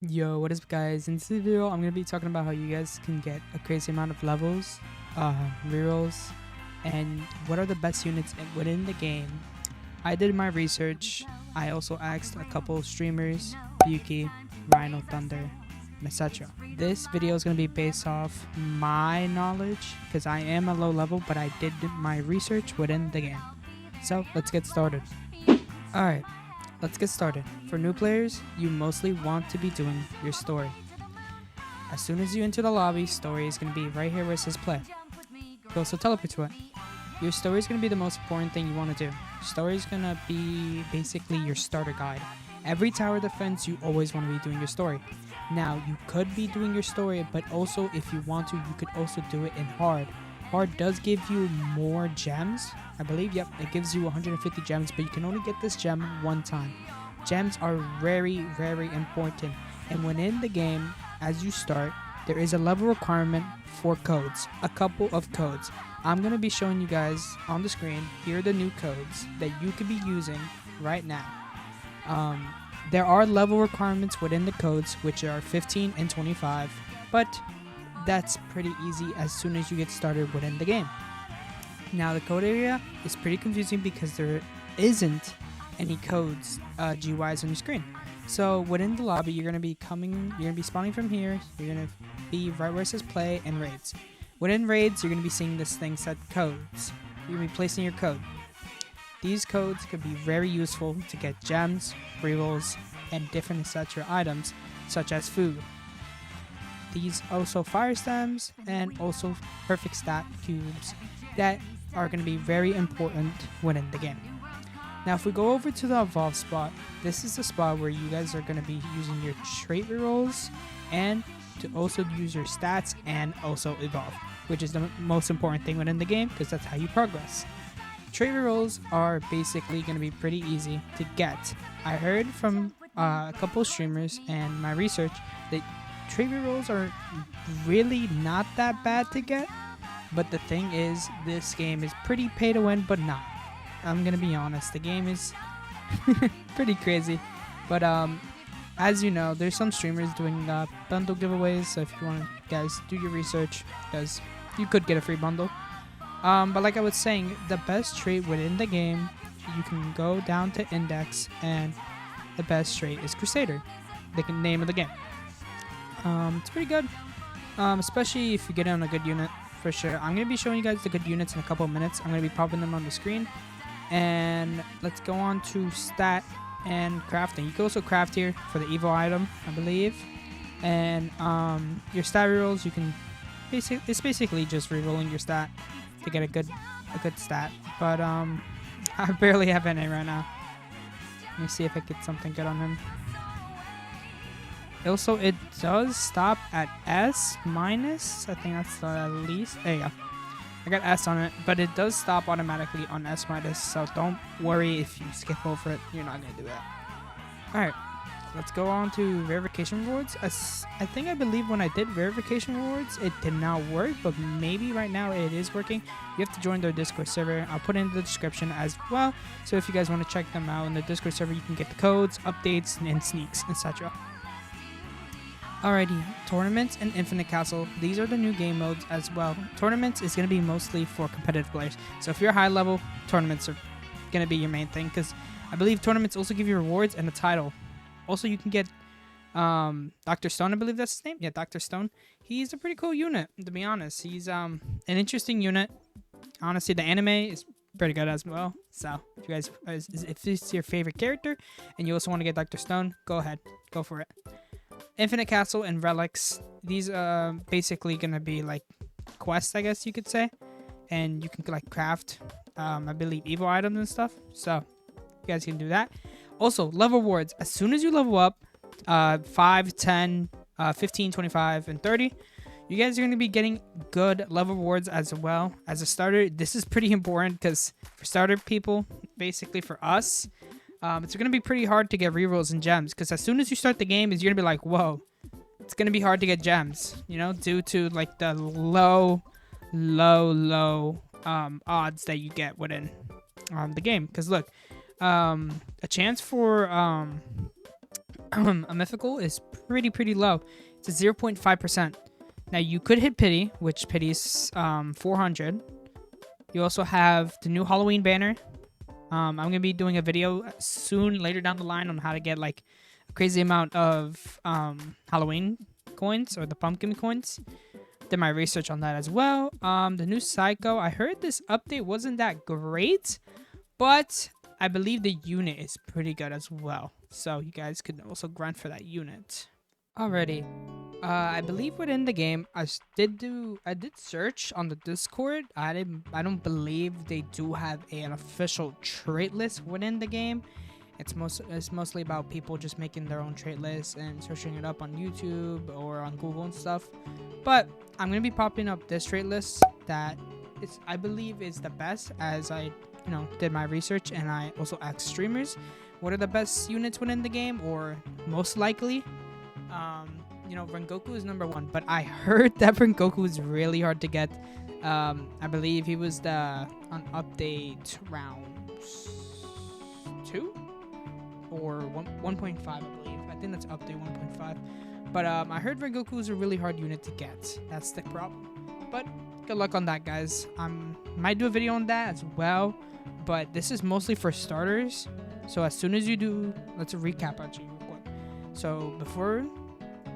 Yo, what is up guys? In this video, I'm going to be talking about how you guys can get a crazy amount of levels, rerolls, and what are the best units within the game. I did my research. I also asked a couple streamers, Yuki, Rhino Thunder, etc. This video is going to be based off my knowledge because I am a low level, but I did my research within the game. So let's get started. Alright. Let's get started. For new players, you mostly want to be doing your story. As soon as you enter the lobby, story is going to be right here where it says play. You also teleport to it. Your story is going to be the most important thing you want to do. Story is going to be basically your starter guide. Every tower defense, you always want to be doing your story. Now, you could be doing your story, but also if you want to, you could also do it in hard. Hard does give you more gems, I believe. Yep, it gives you 150 gems, but you can only get this gem one time. Gems are very, very important. And when in the game, as you start, there is a level requirement for codes. A couple of codes. I'm going to be showing you guys on the screen. Here are the new codes that you could be using right now. There are level requirements within the codes, which are 15 and 25, but that's pretty easy as soon as you get started within the game. Now the code area is pretty confusing because there isn't any codes GUIs on your screen. So within the lobby, you're gonna be spawning from here. You're gonna be right where it says play and raids. Within raids, you're gonna be seeing this thing set codes. You're gonna be placing your code. These codes could be very useful to get gems, rerolls, and different etc. items such as food. These also fire stems and also perfect stat cubes that are going to be very important within the game. Now if we go over to the evolve spot, this is the spot where you guys are going to be using your trait rerolls and to also use your stats and also evolve, which is the most important thing within the game because that's how you progress. Trait rerolls are basically going to be pretty easy to get. I heard from a couple streamers and my research that trait rerolls are really not that bad to get, but the thing is, this game is pretty pay to win, but not. I'm gonna be honest, the game is pretty crazy, but as you know, there's some streamers doing bundle giveaways, so if you want to guys do your research, because you could get a free bundle. But like I was saying, the best trait within the game, you can go down to index, and the best trait is Crusader, the name of the game. It's pretty good, especially if you get on a good unit, for sure. I'm going to be showing you guys the good units in a couple of minutes. I'm going to be popping them on the screen. And let's go on to stat and crafting. You can also craft here for the evil item, I believe. And your stat rerolls, you can it's basically just rerolling your stat to get a good stat. But I barely have any right now. Let me see if I get something good on him. Also, it does stop at S minus. I think that's the least. There you go. I got S on it, but it does stop automatically on S minus. So don't worry if you skip over it. You're not gonna do that. All right, let's go on to verification rewards. I believe when I did verification rewards, it did not work, but maybe right now it is working. You have to join their Discord server. I'll put it in the description as well. So if you guys want to check them out in the Discord server, you can get the codes, updates, and sneaks, etc. Alrighty, Tournaments and Infinite Castle. These are the new game modes as well. Tournaments is going to be mostly for competitive players. So if you're high level, tournaments are going to be your main thing. Because I believe tournaments also give you rewards and a title. Also, you can get Dr. Stone, I believe that's his name. Yeah, Dr. Stone. He's a pretty cool unit, to be honest. He's an interesting unit. Honestly, the anime is pretty good as well. So if you guys, if this is your favorite character and you also want to get Dr. Stone, go ahead. Go for it. Infinite Castle and Relics. These are basically going to be like quests, I guess you could say. And you can like craft, I believe, evil items and stuff. So you guys can do that. Also, level rewards. As soon as you level up 5, 10, 15, 25, and 30, you guys are going to be getting good level rewards as well. As a starter, this is pretty important because for starter people, basically for us, it's going to be pretty hard to get rerolls and gems because as soon as you start the game, you're going to be like, whoa, it's going to be hard to get gems, you know, due to like the low odds that you get within the game. Because look, a chance for a mythical is pretty low. It's a 0.5%. Now you could hit pity, which pity's 400. You also have the new Halloween banner. I'm gonna be doing a video soon later down the line on how to get like a crazy amount of Halloween coins or the pumpkin coins. Did my research on that as well. The new Psycho, I heard this update wasn't that great, but I believe the unit is pretty good as well. So you guys could also grind for that unit. Alrighty. I believe within the game, I did search on the Discord. I don't believe they do have an official trait list within the game. It's mostly about people just making their own trait lists and searching it up on YouTube or on Google and stuff. But I'm gonna be popping up this trait list that I believe is the best, as I did my research and I also asked streamers what are the best units within the game, or most likely. Rengoku is number 1, but I heard that Rengoku is really hard to get. I believe he was on update round 2 or 1.5, I believe. I think that's update 1.5. But I heard Rengoku is a really hard unit to get. That's the problem. But good luck on that, guys. Might do a video on that as well, but this is mostly for starters. So as soon as you do, let's recap actually real quick. So before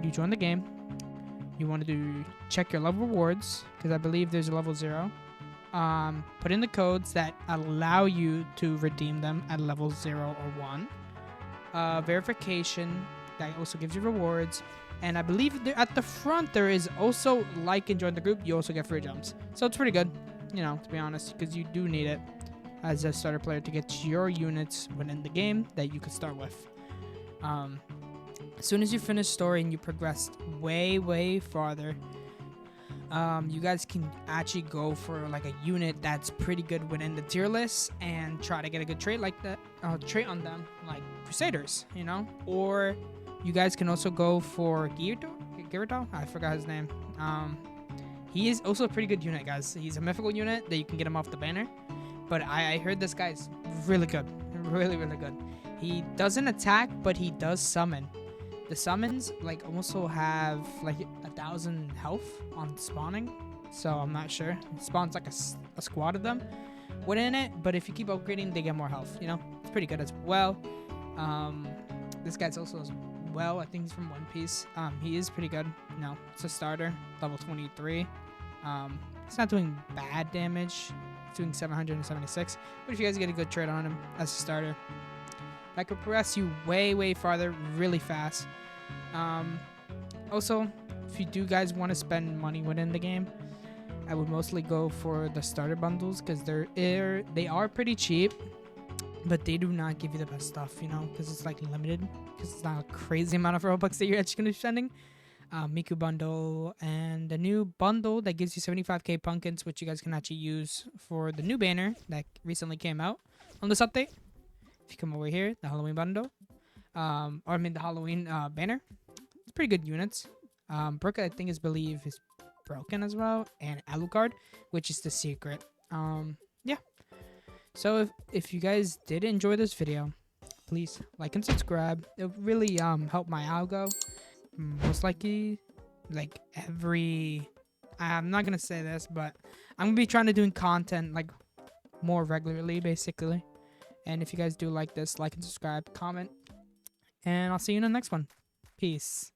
you join the game, you want to check your level rewards, because I believe there's a level 0. Put in the codes that allow you to redeem them at level 0 or 1. Verification that also gives you rewards, and I believe at the front there is also like and join the group. You also get free jumps, so it's pretty good, to be honest, because you do need it as a starter player to get your units within the game that you could start with. As soon as you finish story and you progress way farther, you guys can actually go for like a unit that's pretty good within the tier list and try to get a good trait like that, trait on them, like Crusaders, or you guys can also go for Girito. I forgot his name. He is also a pretty good unit, guys. He's a mythical unit that you can get him off the banner, but I heard this guy's really good, really good. He doesn't attack, but he does summon. The summons also have 1,000 health on spawning, so I'm not sure. It spawns like a squad of them within it, but if you keep upgrading, they get more health. It's pretty good as well. This guy's also as well. I think he's from One Piece. He is pretty good. It's a starter, level 23. It's not doing bad damage. It's doing 776. But if you guys get a good trade on him as a starter, that could progress you way farther really fast. Also, if you do guys want to spend money within the game, I would mostly go for the starter bundles, because they are pretty cheap, but they do not give you the best stuff, because it's limited, because it's not a crazy amount of Robux that you're actually going to be spending. Miku bundle, and the new bundle that gives you 75k pumpkins, which you guys can actually use for the new banner that recently came out on this update. If you come over here, the Halloween bundle, the Halloween banner, it's pretty good units. Brook, I think, is broken as well, and Alucard, which is the secret. Yeah. So if you guys did enjoy this video, please like and subscribe. It would really help my algo. Most likely, I'm not gonna say this, but I'm gonna be trying to doing content more regularly, basically. And if you guys do like this, like and subscribe, comment, and I'll see you in the next one. Peace.